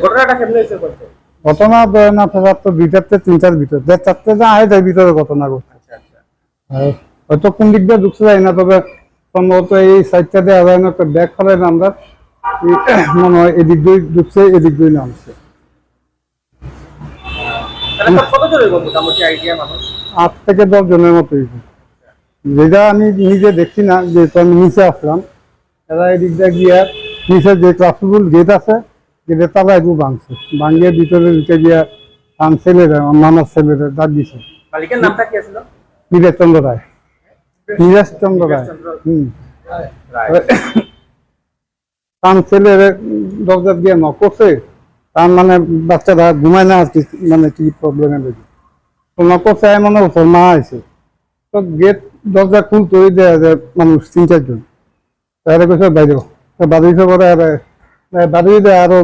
ঘটনাটা কেমনে হয়েছে বলতে? ঘটনা ধরেন আপনার তো 2টার 3টার ভিতর 4টে যা আয় যায় ভিতরে ঘটনা ঘটছে। আচ্ছা আচ্ছা। হয়তো কোন দিক দিয়ে ঢুকছে যায় না, তবে সম্ভবত এই সাইডটা দেওয়া যায় না, একটা ব্যাগ ফেলে আমরা মনে হয় এদিক দিয়ে ঢুকছে, এদিক দিয়ে নামছে। তাহলে কতজন হইব মোটামুটি আইডিয়া মানুষ? 8 থেকে 10 জনের মতো হয়েছে। যেটা আমি নিজে দেখছি না, যেহেতু আমি নিচে আসলাম, এরা এদিক দিয়ে গিয়া নিচে যে ক্লাসরুম গেট আছে, গেটের তালা একটু ভাঙছে, ভাঙিয়ে ভিতরে ঢুকে গিয়া কান ছেলেরা নানার ছেলেরা ডাক দিছে। মালিকের নামটা কি ছিল? নীরেশ চন্দ্র রায়। নীরেশ চন্দ্র রায়। রাইট। কান ছেলের দরজা দিয়ে নক করছে, তার মানে বাচ্চারা ঘুমায় না আর কি, মানে কি প্রবলেমে দেখি তো নক করছে, মনে হচ্ছে মা আছে। তো গেট দরজা খুলতে দেয়া যায় মানুষ 3-4 জন, তাহলে কইছে বাইরে বাড়িতে পরে বাড়ি আরো